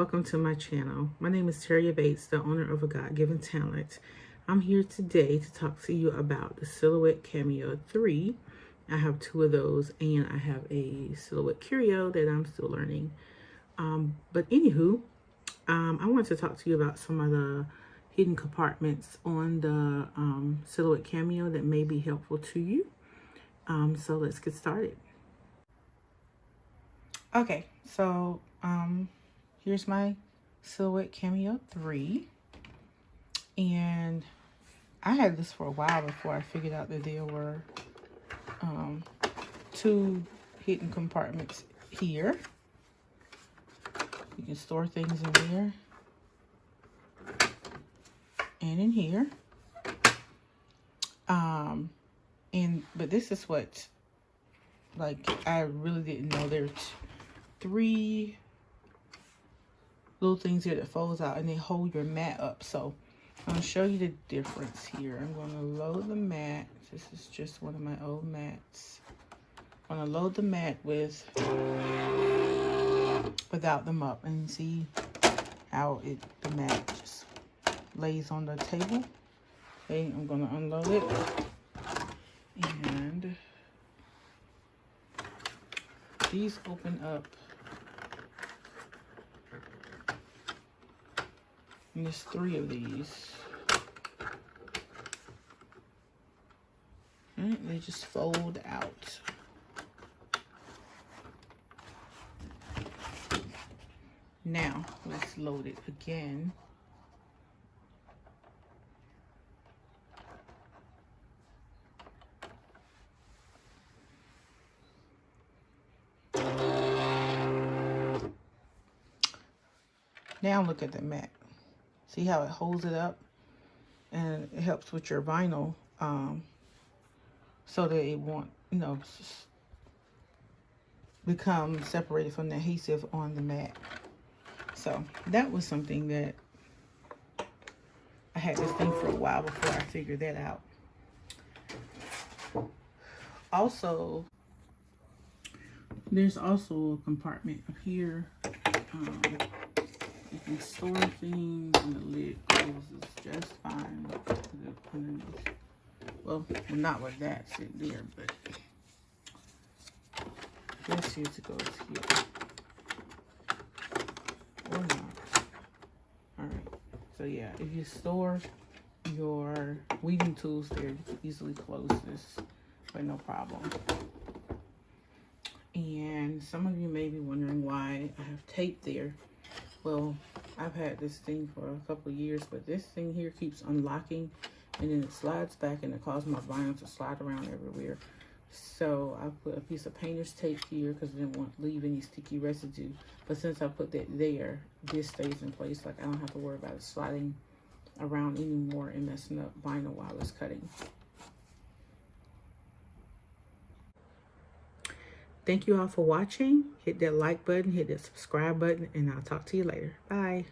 welcome to my channel. My name is Terry Bates, the owner of A God-Given Talent. I'm here today to talk to you about the Silhouette Cameo 3. I have 2 of those, and I have a Silhouette Curio that I'm still learning. But anywho, I want to talk to you about some of the hidden compartments on the Silhouette Cameo that may be helpful to you. So let's get started. Okay, so here's my Silhouette Cameo 3, and I had this for a while before I figured out that there were 2 hidden compartments here. You can store things in there and in here. But this is what, like, I really didn't know there were 3 little things here that folds out and they hold your mat up. So I'm going to show you the difference here. I'm going to load the mat. This is just one of my old mats. I'm going to load the mat without them up, and see how the mat just lays on the table. Okay, I'm going to unload it, and these open up. And there's 3 of these. And they just fold out. Now, let's load it again. Now look at the mat. See how it holds it up? And it helps with your vinyl so that it won't, become separated from the adhesive on the mat. So that was something that I had this thing for a while before I figured that out. Also, there's also a compartment up here. You can store things, and the lid closes just fine. Well, not with that sitting there, but I guess it goes here. Or not. Alright. So yeah, if you store your weaving tools there, you can easily close this with no problem. And some of you may be wondering why I have tape there. Well, I've had this thing for a couple of years, but this thing here keeps unlocking, and then it slides back, and it causes my vinyl to slide around everywhere. So I put a piece of painter's tape here because I didn't want to leave any sticky residue. But since I put that there, this stays in place. Like, I don't have to worry about it sliding around anymore and messing up vinyl while it's cutting. Thank you all for watching. Hit that like button, hit that subscribe button, and I'll talk to you later. Bye.